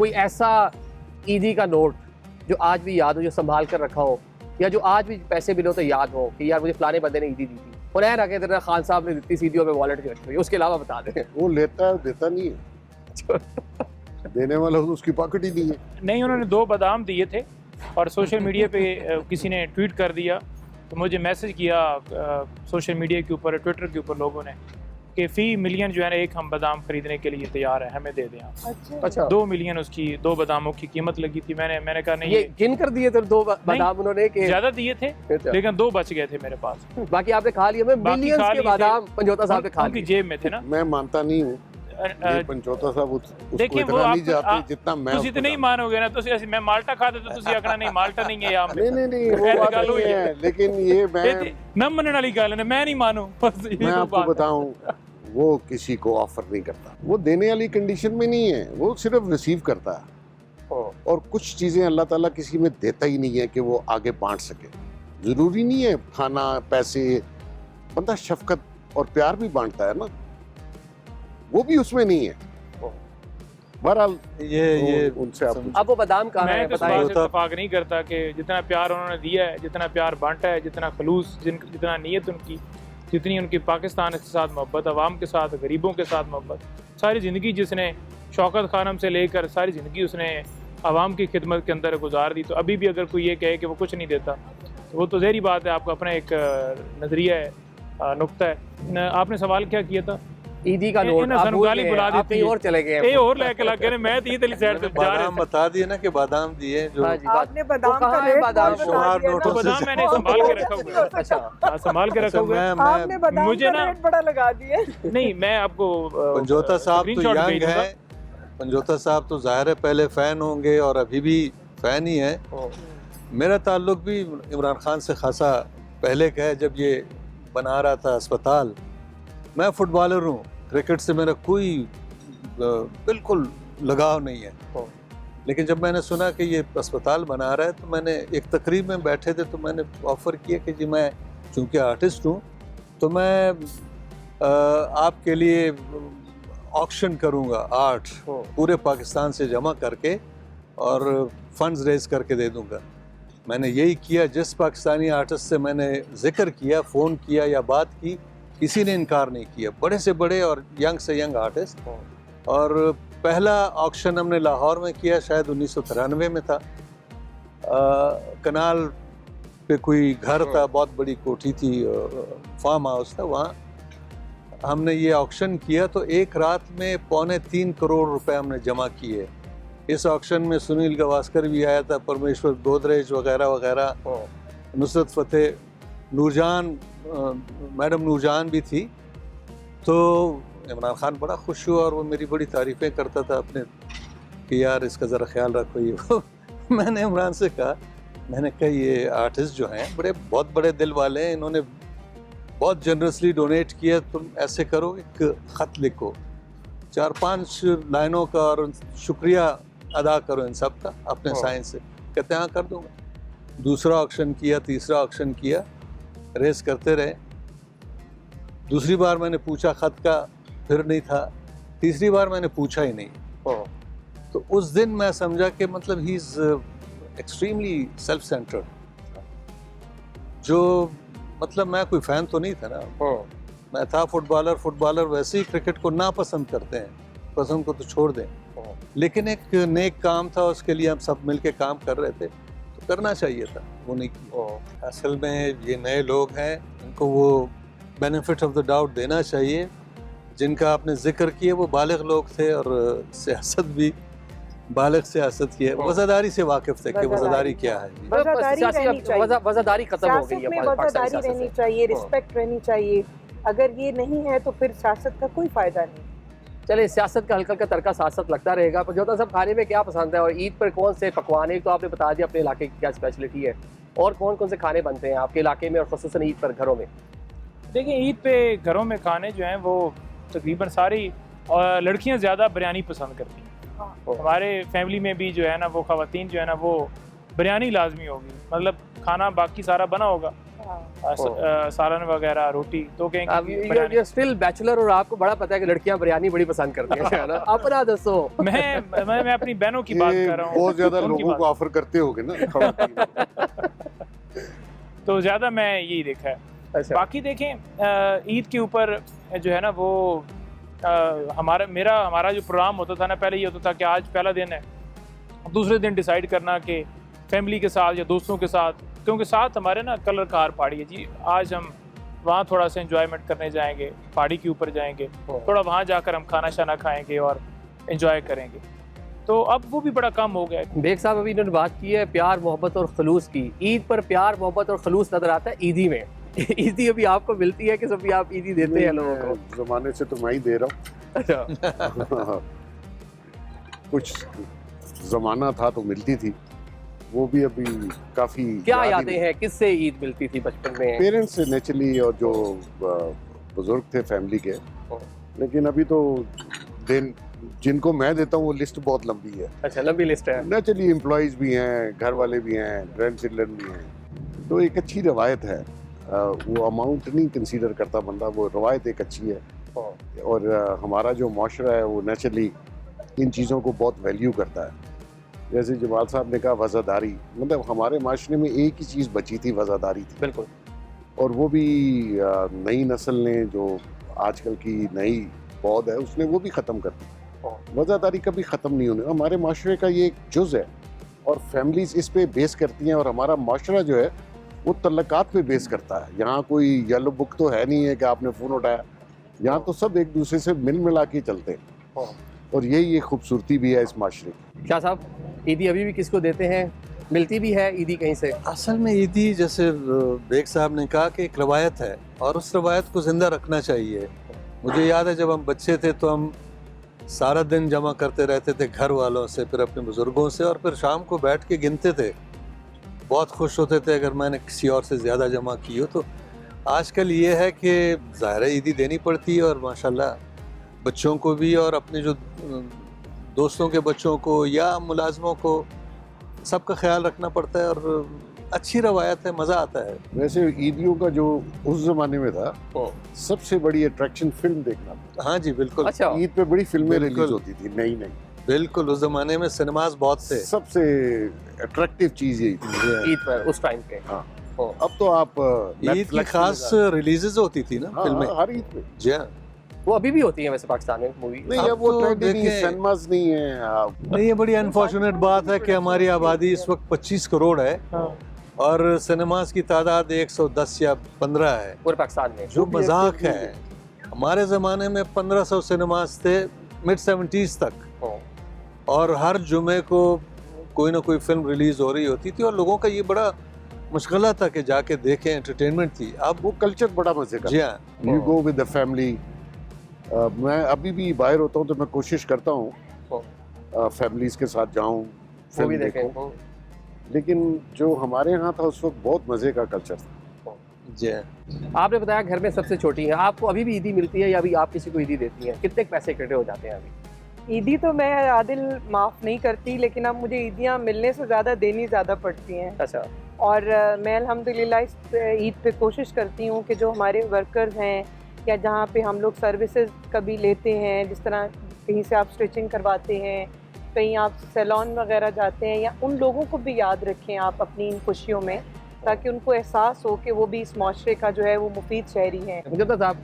कोई ऐसा ईदी का नोट जो आज भी याद हो, जो संभाल कर रखा हो, या जो आज भी पैसे मिलो तो याद हो कि यार मुझे फलाने बंदे ने ईदी दी थी और ऐ रखे तेरा खान साहब ने दी सीधीओ में वॉलेट में रखी हुई, उसके अलावा बता दें। वो लेता है, देता नहीं है। देने वाला तो उसकी पॉकेट ही नहीं है। नहीं, उन्होंने 2 बादाम दिए थे और सोशल मीडिया पे किसी ने ट्वीट कर दिया, तो मुझे मैसेज किया सोशल मीडिया के ऊपर, ट्विटर के ऊपर लोगों ने कि फ़ी मिलियन जो है ना एक हम बादाम खरीदने के लिए तैयार है, हमें दे दें आप। अच्छा, 2 मिलियन उसकी 2 बादामों की कीमत लगी थी। मैंने कहा नहीं, ये गिन कर दिए थे 2 बादाम उन्होंने कि ज़्यादा दिए थे अच्छा। लेकिन 2 बच गए थे मेरे पास। बाकी आपने खा लिया? मैं बाकी मिलियंस खा के लिए बादाम पंजोता साहब ने खा उनकी लिए। जेब में थे ना। मैं मानता नहीं हूँ ये पंचोता साहब उसको देखिए वो इतना नहीं जाते आप जितना मैं तुसी तो नहीं मानोगे ना, तुसी ऐसे मैं माल्टा खाता तो तुसी आखना नहीं माल्टा नहीं है आम नहीं वो बात नहीं है, लेकिन ये ना मनने वाली गल है, मैं नहीं मानू। मैं आपको बताऊं, वो किसी को ऑफर नहीं करता, वो देने वाली कंडीशन में नहीं है, वो सिर्फ रिसीव करता है। और कुछ चीजें अल्लाह ताला किसी में देता ही नहीं है कि वो आगे बांट सके। जरूरी नहीं है खाना, पैसे, बंदा शफकत और प्यार भी बांटता है ना, वो भी उसमें नहीं है। बहरहाल ये उनसे आप अब वो बादाम कहाँ मैं है तो इस बताइए। बात से इत्तेफाक नहीं करता कि जितना प्यार उन्होंने दिया है, जितना प्यार बांटा है, जितना खलूस, जितना नीयत उनकी, जितनी उनकी पाकिस्तान के साथ मोहब्बत, अवाम के साथ, गरीबों के साथ मोहब्बत, सारी ज़िंदगी जिसने शौकत खानम से लेकर सारी ज़िंदगी उसने अवाम की खिदमत के अंदर गुजार दी, तो अभी भी अगर कोई ये कहे कि वो कुछ नहीं देता तो वो तो ज़हरी बात है, आपका अपना एक नज़रिया है, नुक्ता है। आपने सवाल क्या किया था? ईदी का नोट आप भूल गाली गए, बुला आप देती कहीं है और चले गए। ए और लेके लग गए, मैं तो ये तली साइड से जा रहे बादाम बता दिए ना कि बादाम दिए जो हाँ जी, आपने बादाम का कहाँ है रेट बादाम? बता शुमार दिया ना। नोटों तो बादाम मैंने संभाल के रखा हुआ है। अच्छा, हाँ, संभाल के रखा अच्छा, हुआ है। आपने बादाम मुझे का ना- रेट बड़ा लगा दिया। नहीं, मैं आपको पंजोता साहब तो स्क्रीनशॉट भेज यंग दूंगा। है, पंजोता साहब तो जाहिर है पहले फैन होंगे और अभी भी फैन ही है। मेरा ताल्लुक भी इमरान खान से खासा पहले का है, जब ये बना रहा था अस्पताल। मैं फुटबॉलर हूँ, क्रिकेट से मेरा कोई बिल्कुल लगाव नहीं है, लेकिन जब मैंने सुना कि ये अस्पताल बना रहा है तो मैंने एक तकरीब में बैठे थे तो मैंने ऑफ़र किया कि जी मैं चूँकि आर्टिस्ट हूँ तो मैं आपके लिए ऑक्शन करूँगा आर्ट पूरे पाकिस्तान से जमा करके और फंड्स रेज करके दे दूँगा। मैंने यही किया, जिस पाकिस्तानी आर्टिस्ट से मैंने जिक्र किया, फ़ोन किया या बात की, किसी ने इनकार नहीं किया, बड़े से बड़े और यंग से यंग आर्टिस्ट। और पहला ऑक्शन हमने लाहौर में किया, शायद 1993 में था। कनाल पे कोई घर था, बहुत बड़ी कोठी थी, फार्म हाउस था, वहाँ हमने ये ऑक्शन किया तो एक रात में 2.25 करोड़ रुपए हमने जमा किए। इस ऑक्शन में सुनील गावस्कर भी आया था, परमेश्वर गोदरेज वगैरह वगैरह, नुसरत फतेह, नूरजान, मैडम नूरजान भी थी। तो इमरान खान बड़ा खुश हुआ और वो मेरी बड़ी तारीफ़ें करता था अपने कि यार इसका ज़रा ख्याल रखो ये। मैंने इमरान से कहा, मैंने कहा ये आर्टिस्ट जो हैं बहुत बड़े दिल वाले हैं, इन्होंने बहुत जनरसली डोनेट किया, तुम ऐसे करो एक ख़त लिखो 4-5 लाइनों का और शुक्रिया अदा करो इन सब का अपने साइन से। कहते हाँ कर दूँगा। दूसरा ऑक्शन किया, तीसरा ऑक्शन किया, रेस करते रहे। दूसरी बार मैंने पूछा, ख़त का फिर नहीं था, तीसरी बार मैंने पूछा ही नहीं। तो उस दिन मैं समझा कि मतलब he is extremely self centred, जो मतलब मैं कोई फ़ैन तो नहीं था ना, मैं था फुटबॉलर वैसे ही क्रिकेट को नापसंद करते हैं, पसंद को तो छोड़ दें, लेकिन एक नेक काम था, उसके लिए हम सब मिलके काम कर रहे थे, तो करना चाहिए था, वो नहीं किया। असल में ये नए लोग हैं, इनको वो बेनिफिट ऑफ द डाउट देना चाहिए। जिनका आपने जिक्र किया वो बालिग लोग थे और सियासत भी बालिग सियासत की है, वज़ादारी से वाकिफ थे कि वज़ादारी क्या है। वज़ादारी रहनी चाहिए, वज़ादारी खत्म हो गई सियासत है, में वज़ादारी रहनी चाहिए, रिस्पेक्ट रहनी चाहिए। अगर ये नहीं है तो फिर सियासत का कोई फ़ायदा नहीं। चले, सियासत का हल्का तरका सियासत लगता रहेगा। पंजोता साहब, खाने में क्या पसंद है और ईद पर कौन से पकवान, एक तो आपने बता दिया अपने इलाके की क्या स्पेशलिटी है, और कौन कौन से खाने बनते हैं आपके इलाके में और ख़ुसूसन ईद पर घरों में? देखिए, ईद पे घरों में खाने जो हैं वो तकरीबन सारी लड़कियां ज़्यादा बिरयानी पसंद करती हैं। हमारे फैमिली में भी जो है ना वो ख़वातीन जो है ना वो बिरयानी लाजमी होगी, मतलब खाना बाकी सारा बना होगा सालन वगैरह, रोटी, तो कहेंगे कि बिरयानी। यू स्टिल बैचलर और आपको बड़ा पता है कि लड़कियां बिरयानी बड़ी पसंद करती हैं, है ना? अपना दसो। मैं अपनी बहनों की बात ये कर रहा हूँ, बहुत ज्यादा उनकी लोगों को बात। ऑफर करते होगे ना खाने तो ज़्यादा मैं यही देखा है। अच्छा, बाकी देखें ईद के ऊपर जो है ना वो हमारा जो प्रोग्राम होता था ना, पहले ये होता था कि आज पहला दिन है, दूसरे दिन डिसाइड करना कि फैमिली के साथ या दोस्तों के साथ, क्योंकि साथ हमारे ना कलर कार पहाड़ी है जी, आज हम वहाँ थोड़ा सा एंजॉयमेंट करने जाएंगे, पहाड़ी के ऊपर जाएंगे, थोड़ा वहाँ जाकर हम खाना शाना खाएंगे और एंजॉय करेंगे। तो अब वो भी बड़ा कम हो गया है। बेग साहब अभी इन्होंने बात की है प्यार मोहब्बत और खलूस की। ईद पर प्यार मोहब्बत और खलूस नजर आता है ईदी में। ईदी अभी आपको मिलती है कि सब भी आप ईदी देते हैं लोगों को? जमाने से तो मैं ही दे रहा अच्छा, हूँ कुछ जमाना था तो मिलती थी, वो भी अभी काफी क्या यादें हैं, किससे ईद मिलती थी बचपन में? पेरेंट्स से नेचुरली, और जो बुजुर्ग थे फैमिली के। लेकिन अभी तो दिन जिनको मैं देता हूँ वो लिस्ट बहुत लंबी है। अच्छा, लंबी लिस्ट है। नेचुरली एम्प्लॉयज भी हैं, घर वाले भी हैं, ग्रैंड चिल्ड्रन भी हैं, तो एक अच्छी रवायत है। वो अमाउंट नहीं कंसीडर करता बंदा, वो रवायत एक अच्छी है। और हमारा जो माशरा है वो नेचुरली इन चीज़ों को बहुत वैल्यू करता है। जैसे जमाल साहब ने कहा वज़ादारी, मतलब हमारे माशरे में एक ही चीज़ बची थी, वज़ादारी थी। बिल्कुल। और वो भी नई नस्ल ने, जो आजकल की नई पौध है, उसने वो भी ख़त्म कर दी। वज़ादारी कभी ख़त्म नहीं होने। हमारे माशरे का ये एक जुज़ है और फैमिलीज इस पे बेस करती हैं, और हमारा माशरा जो है वो तल्लकात पे बेस करता है। यहाँ कोई येलो बुक तो है नहीं है कि आपने फ़ोन उठाया, यहाँ तो सब एक दूसरे से मिल मिला के चलते हैं, और यही ये खूबसूरती भी है इस माशरे की। क्या साहब, ईदी अभी भी किसको देते हैं? मिलती भी है ईदी कहीं से? असल में ईदी, जैसे बेग साहब ने कहा, कि एक रवायत है और उस रवायत को ज़िंदा रखना चाहिए। मुझे याद है जब हम बच्चे थे तो हम सारा दिन जमा करते रहते थे घर वालों से, फिर अपने बुज़ुर्गों से, और फिर शाम को बैठ के गिनते थे। बहुत खुश होते थे अगर मैंने किसी और से ज़्यादा जमा की हो। तो आजकल ये है कि ज़ाहिर है ईदी देनी पड़ती है, और माशाल्लाह बच्चों को भी और अपने जो दोस्तों के बच्चों को या मुलाजमों को सबका ख्याल रखना पड़ता है, और अच्छी रवायत है, मज़ा आता है। वैसे ईदियों का जो उस ज़माने में था, सबसे बड़ी अट्रैक्शन फिल्म देखना था। हाँ जी, बिल्कुल। अच्छा, ईद पे बड़ी फिल्में बिल्कुल। रिलीज होती थी, नई नई। बिल्कुल, उस ज़माने में सिनेमाज बहुत थे। सबसे अट्रैक्टिव चीज़ यही थी। ईद पर उस टाइम पे। हाँ। अब तो आप ईद की Netflix खास पे रिलीजेस होती थी ना हाँ, फिल्में। हर ईद पे। जी हाँ। वो अभी भी होती है वैसे पाकिस्तान में मूवी? नहीं, अब अब वो तो ट्रेंड नहीं है, देखें- सिनेमाज नहीं है। नहीं, ये बड़ी अनफॉर्चुनेट बात है कि हमारी आबादी इस वक्त 25 करोड़ है और सिनेमाज की तादाद 110 या 15 है, पूरे पाकिस्तान में। जो मजाक है। हमारे ज़माने में 1500 सिनेमाज थे मिड 70s तक, और हर जुमे को कोई ना कोई फिल्म रिलीज हो रही होती थी, और लोगों का ये बड़ा मुश्किल था कि जाके देखें, एंटरटेनमेंट थी। अब वो कल्चर बड़ा मजे का। जी हाँ, you go with the family. मैं अभी भी बाहर होता हूँ तो मैं कोशिश करता हूँ फैमिलीज के साथ जाऊँ, वो फिल्म भी देखूं। देखें। लेकिन जो हमारे यहाँ था उस वक्त बहुत मजे का कल्चर था। जी हाँ। आपने बताया घर में सबसे छोटी है, आपको अभी भी ईदी मिलती है या अभी आप किसी को ईदी देती हैं? कितने पैसे इकट्ठे हो जाते हैं अभी? ईदी तो मैं आदिल माफ़ नहीं करती, लेकिन अब मुझे ईदियाँ मिलने से ज़्यादा देनी ज़्यादा पड़ती हैं। अच्छा, और मैं अल्हम्दुलिल्लाह इस ईद पे कोशिश करती हूँ कि जो हमारे वर्कर्स हैं या जहाँ पे हम लोग सर्विसेज कभी लेते हैं, जिस तरह कहीं से आप स्टिचिंग करवाते हैं, कहीं आप सैलून वगैरह जाते हैं, या उन लोगों को भी याद रखें आप अपनी इन खुशियों में, ताकि उनको एहसास हो कि वो भी इस माशरे का जो है वो मुफीद शहरी हैं। मुझे साहब